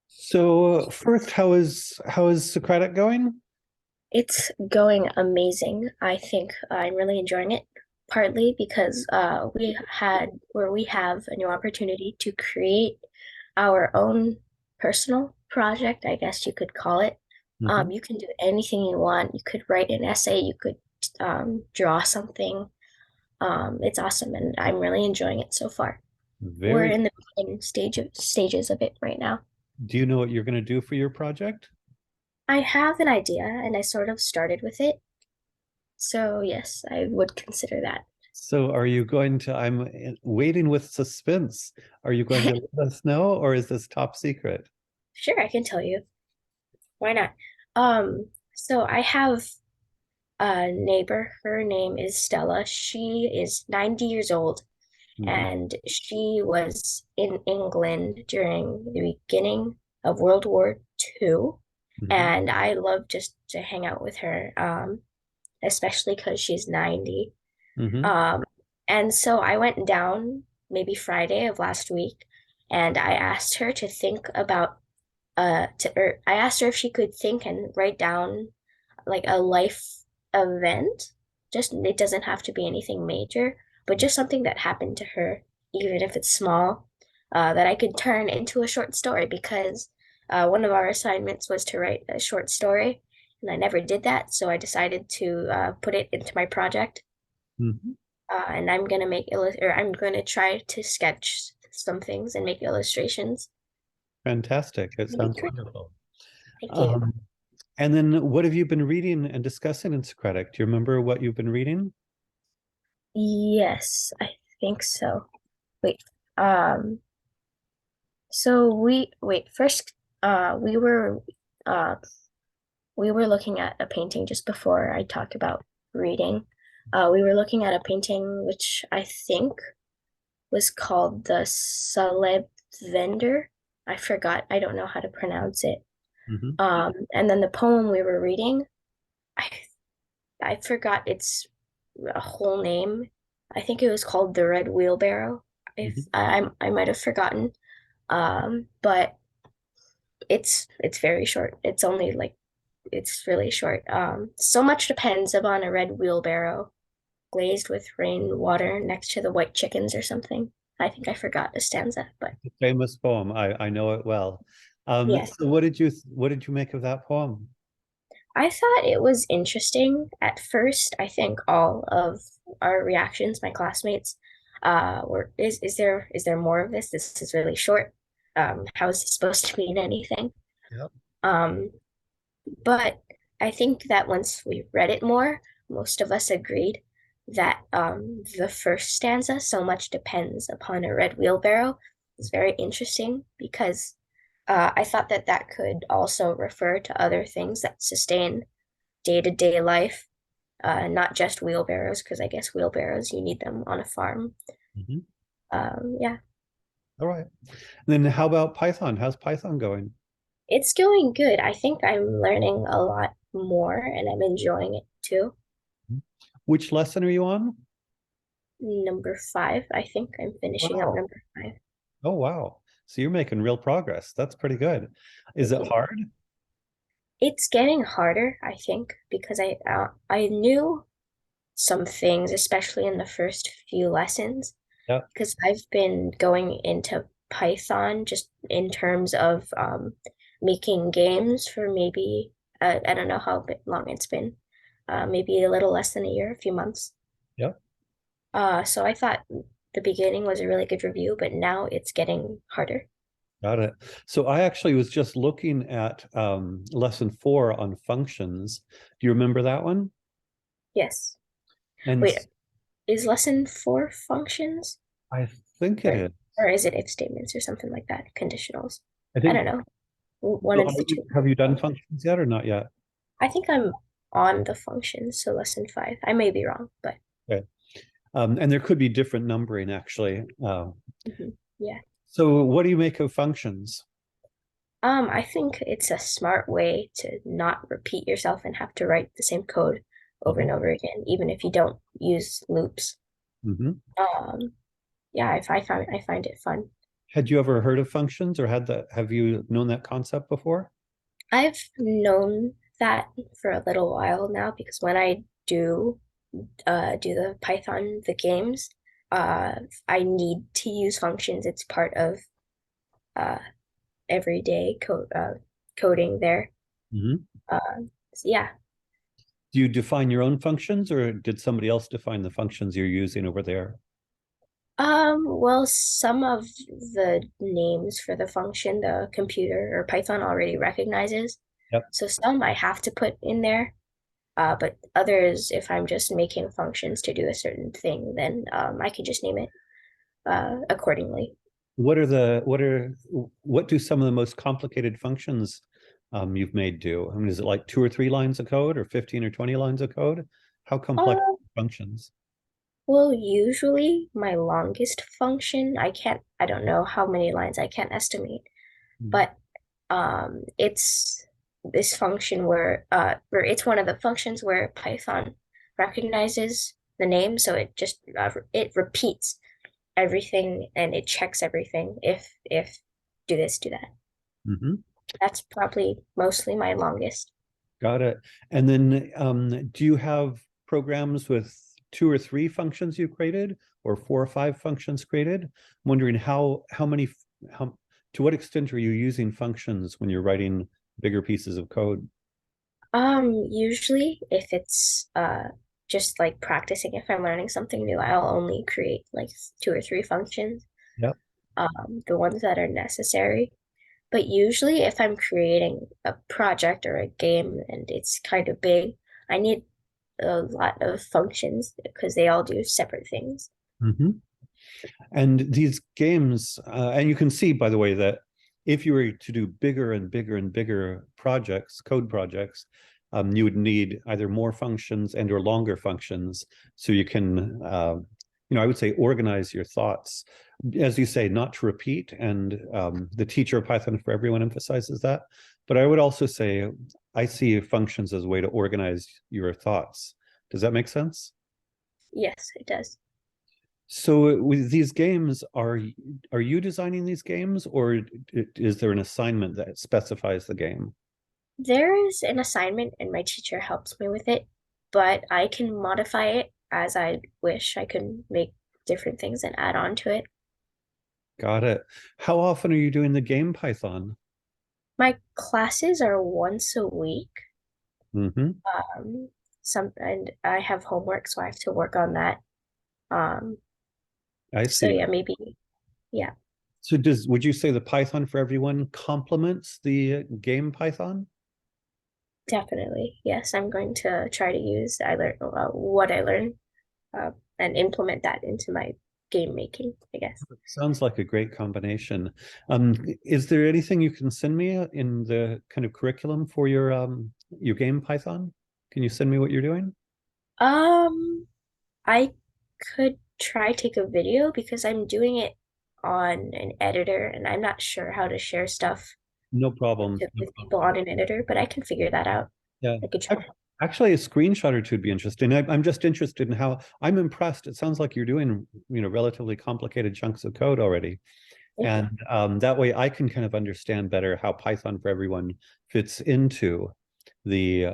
So first, how is Socratic going? It's going amazing. I think I'm really enjoying it, partly because we have a new opportunity to create our own personal project, I guess you could call it. Hmm. You can do anything you want. You could write an essay, you could draw something. It's awesome, and I'm really enjoying it so far. We're Very. in the beginning stages of it right now. Do you know what you're going to do for your project? I have an idea, and I sort of started with it. So yes, I would consider that. So are you going to, I'm waiting with suspense. Are you going to let us know, or is this top secret? Sure, I can tell you. Why not? So I have a neighbor. Her name is Stella. She is 90 years old, Hmm. and she was in England during the beginning of World War II. Hmm. And I love just to hang out with her, especially because she's 90. Hmm. Um, and so I went down maybe Friday of last week, and I asked her to think about I asked her if she could think and write down like a life event. Just it doesn't have to be anything major, but just something that happened to her, even if it's small, that I could turn into a short story because one of our assignments was to write a short story, and I never did that, so I decided to put it into my project. Hmm. And I'm gonna or I'm gonna try to sketch some things and make illustrations. Fantastic. It It'll be sounds great. wonderful. Thank you. Um, and then what have you been reading and discussing in Socratic? Do you remember what you've been reading? Yes, I think so. Wait. Um, so we wait, first uh we were looking at a painting just before I talked about reading. We were looking at a painting which I think was called the Celeb Vendor. I forgot. I don't know how to pronounce it. Hmm. And then the poem we were reading, I I forgot its a whole name. I think it was called The Red Wheelbarrow. If Hmm. I might have forgotten. But it's very short. It's only like it's really short. So much depends upon a red wheelbarrow glazed with rainwater next to the white chickens or something. I think I forgot the stanza, but Famous poem. I know it well. yes. So what did you make of that poem? I thought it was interesting at first. I think all of our reactions, my classmates, were is there more of this? This is really short. How is this supposed to mean anything? Yep. Um, but I think that once we read it more, most of us agreed that the first stanza, so much depends upon a red wheelbarrow, is very interesting because I thought that that could also refer to other things that sustain day-to-day life, not just wheelbarrows, because I guess wheelbarrows, you need them on a farm. Mhm. Yeah, All right. Then how about Python? How's Python going? it's going good. I think I'm learning a lot more and I'm enjoying it too. Which lesson are you on? Number five, I think I'm finishing up Wow. number five. Oh, wow. So you're making real progress. That's pretty good. Is Thank it you. hard? It's getting harder, I think, because I knew some things, especially in the first few lessons, Yeah. because I've been going into Python just in terms of making games for maybe I don't know how long it's been, maybe a little less than a year, a few months. Yeah. So I thought the beginning was a really good review, but now it's getting harder. Got it. So I actually was just looking at lesson 4 on functions. Do you remember that one? Yes. And Wait, is lesson four functions? I think it Or is. or is it if statements or something like that? Conditionals. I I think, don't know. One so of the two. have you done functions yet or not yet? I think I'm on the functions, so lesson five. I may be wrong, but Okay. And there could be different numbering actually. yeah. So what do you make of functions? I think it's a smart way to not repeat yourself and have to write the same code over and Mhm. over again, even if you don't use loops. Mhm. Um, yeah, I find it fun. Had you ever heard of functions or have you known that concept before? I've known that for a little while now because when I do the Python, the games, uh, I need to use functions. It's part of uh, everyday coding there. Mhm. So yeah. Do you define your own functions or did somebody else define the functions you're using over there? Well, some of the names for the function the computer or Python already recognizes. Yep. So some I have to put in there. But others, if I'm just making functions to do a certain thing, then I can just name it accordingly. What do some of the most complicated functions you've made do? I mean, is it like 2 or 3 lines of code or 15 or 20 lines of code? How complex Uh, functions? well, usually my longest function, I don't know how many lines I can't estimate, Mhm. but it's this function where it's one of the functions where Python recognizes the name, so it repeats everything and it checks everything if do this, do that. Mhm. That's probably mostly my longest. Got it. And then do you have programs with 2 or 3 functions you created or 4 or 5 functions created? I'm wondering how many how to what extent are you using functions when you're writing bigger pieces of code? Usually if it's just like practicing, if I'm learning something new, I'll only create like 2 or 3 functions, Yep. the ones that are necessary. But usually if I'm creating a project or a game and it's kind of big, I need a lot of functions because they all do separate things. Mhm. And these games, and you can see, by the way, that if you were to do bigger and bigger and bigger projects, code projects, you would need either more functions and or longer functions so you can, I would say organize your thoughts. As you say, not to repeat, and the teacher of Python for Everyone emphasizes that. But I would also say I see functions as a way to organize your thoughts. Does that make sense? Yes, it does. So with these games, are you designing these games, or is there an assignment that specifies the game? There is an assignment and my teacher helps me with it, but I can modify it as I wish. I can make different things and add on to it. Got it. How often are you doing the game Python? My classes are once a week. Hmm. And I have homework, so I have to work on that. Um, I so see. yeah, maybe yeah, So would you say the Python for Everyone complements the game Python? definitely. Yes, I'm going to try to use I learn what I learn uh, and implement that into my game making, I guess. Sounds like a great combination. Is there anything you can send me in the kind of curriculum for your game Python? Can you send me what you're doing? Um, I could try take a video because I'm doing it on an editor and I'm not sure how to share stuff No problem. No with people problem. on an editor, but I can figure that out. Yeah. I could try. Actually, a screenshot or two would be interesting. I'm just interested in how I'm impressed. It sounds like you're doing, relatively complicated chunks of code already. Thank you. And that way I can kind of understand better how Python for Everyone fits into the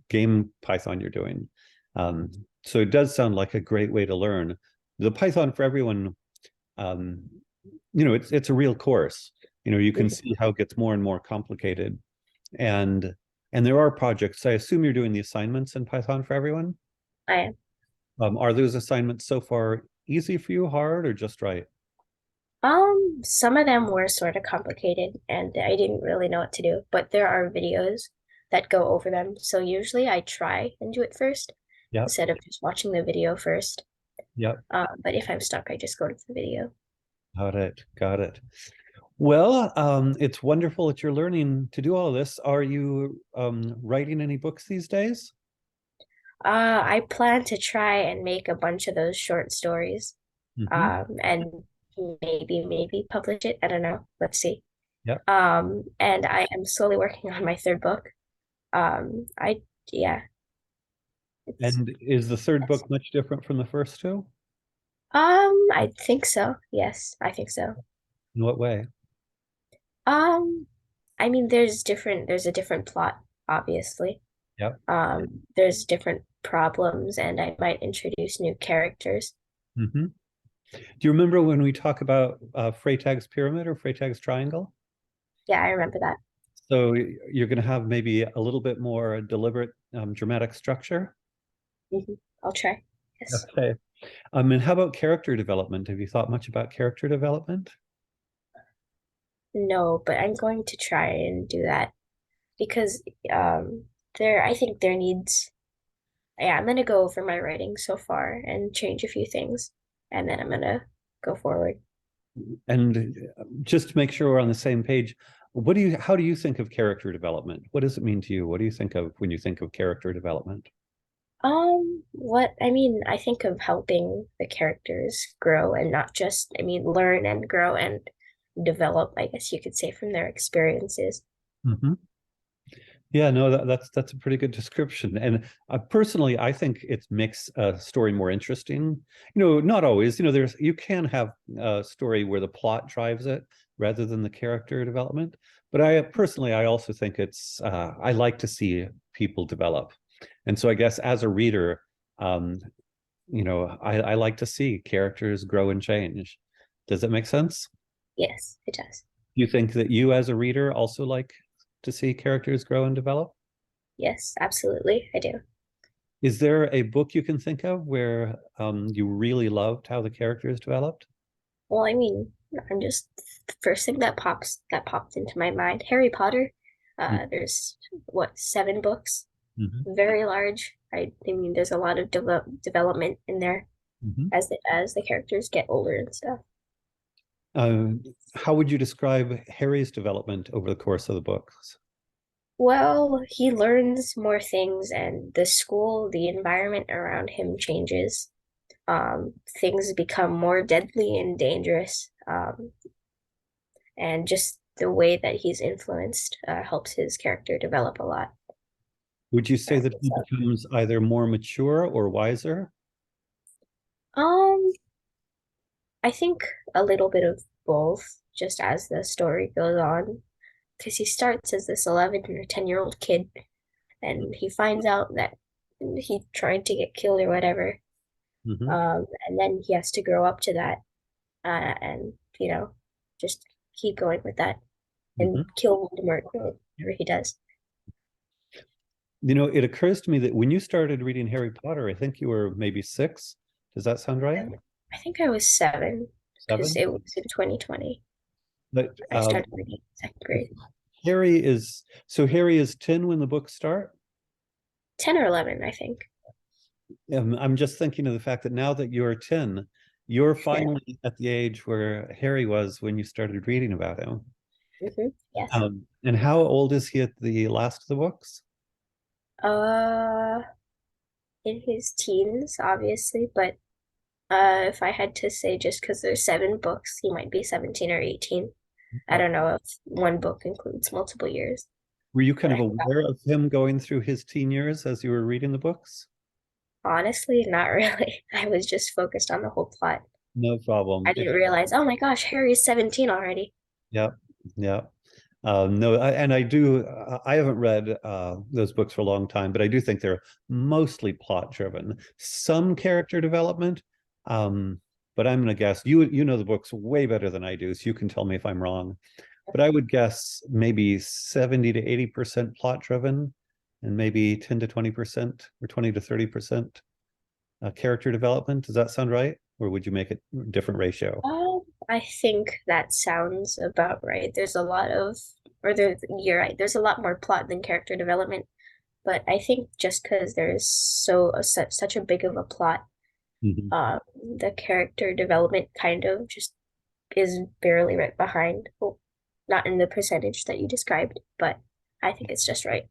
game Python you're doing. Um, so it does sound like a great way to learn. The Python for Everyone, um, it's a real course. You can Mhm. see how it gets more and more complicated. And and there are projects. I assume you're doing the assignments in Python for Everyone. I am. Are those assignments so far easy for you, hard, or just right? Some of them were sort of complicated and I didn't really know what to do, but there are videos that go over them. So usually I try and do it first Yep, instead of just watching the video first. yep. But if I'm stuck, I just go to the video. Got it. Got it. Well, it's wonderful that you're learning to do all of this. Are you writing any books these days? I plan to try and make a bunch of those short stories, Hmm. and maybe publish it. I don't know. Let's see. Yep. And I am slowly working on my third book. I yeah, it's And is the third book much different from the first two? I think so. Yes, I think so. In what way? Um, I mean, there's a different plot, obviously. Yeah. There's different problems, and I might introduce new characters. Hmm. Do you remember when we talk about Freytag's pyramid or Freytag's triangle? Yeah, I remember that. So you're going to have maybe a little bit more deliberate dramatic structure. I'll try. Yes. Okay. And how about character development? Have you thought much about character development? No, but I'm going to try and do that because I think there needs yeah, I'm gonna go over my writing so far and change a few things, and then I'm gonna go forward. And just to make sure we're on the same page, how do you think of character development? What does it mean to you? What do you think of when you think of character development? What I mean, I think of helping the characters grow and not just, I mean, learn and grow and develop, I guess you could say, from their experiences. Mhm. Yeah, no, that's a pretty good description. And personally, I think it makes a story more interesting. Not always. You can have a story where the plot drives it rather than the character development. But I also think I like to see people develop. And so I guess as a reader, um, I like to see characters grow and change. Does that make sense? Yes, it does. You think that you as a reader also like to see characters grow and develop? Yes, absolutely, I do. Is there a book you can think of where you really loved how the characters developed? Well, I mean, I'm just the first thing that popped into my mind, Harry Potter. There's what, 7 books? Mm-hmm. Very large. I mean, there's a lot of development in there Mm-hmm. as the characters get older and stuff. How would you describe Harry's development over the course of the books? Well, he learns more things, and the school, the environment around him changes. Things become more deadly and dangerous. And just the way that he's influenced helps his character develop a lot. Would you say that he So, becomes either more mature or wiser? um, I think a little bit of both, just as the story goes on, because he starts as this 11 or 10-year-old kid, and he finds out that he tried to get killed or whatever. Mm-hmm. And then he has to grow up to that, and just keep going with that Mm-hmm. and kill Voldemort whatever he does. It occurs to me that when you started reading Harry Potter, I think you were maybe 6. Does that sound right? I think I was 7 because 7? it was in 2020. But I started reading second grade. Harry is 10 when the books start. 10 or 11, I think. I'm just thinking of the fact that now that you're 10, you're Yeah. finally at the age where Harry was when you started reading about him. Yes. And how old is he at the last of the books? Uh, in his teens, obviously, but if I had to say just because there's 7 books, he might be 17 or 18. I Okay. don't know if one book includes multiple years, Were you but kind of I aware of him going through his teen years as you were reading the books? honestly, not really. I was just focused on the whole plot. No I problem. didn't realize, oh my gosh, Harry's 17 already. Yeah, yeah. No, and I do. I haven't read those books for a long time, but I do think they're mostly plot driven. Some character development, um, but I'm going to guess you know the books way better than I do, so you can tell me if I'm wrong. But I would guess maybe 70 to 80% plot driven, and maybe 10 to 20% or 20 to 30% character development. Does that sound right? Or would you make it a different ratio? I think that sounds about right. You're right. There's a lot more plot than character development, but I think just because there's such a big of a plot, Mhm. uh, the character development kind of just is barely right behind. Well, not in the percentage that you described, but I think it's just right.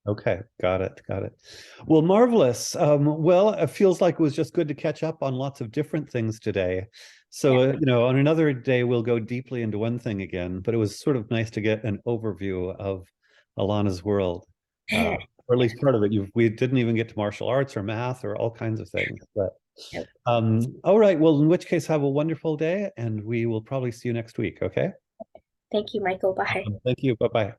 Okay, got it, got it. Well, marvelous. Well, it feels like it was just good to catch up on lots of different things today. So, Yeah. on another day, we'll go deeply into one thing again, but it was sort of nice to get an overview of Alana's world, or at Yeah. least part of it. We didn't even get to martial arts or math or all kinds of things, but Yep. All right. Well, in which case, have a wonderful day, and we will probably see you next week. Okay. Thank you, Michael. Bye. Thank you. Bye bye.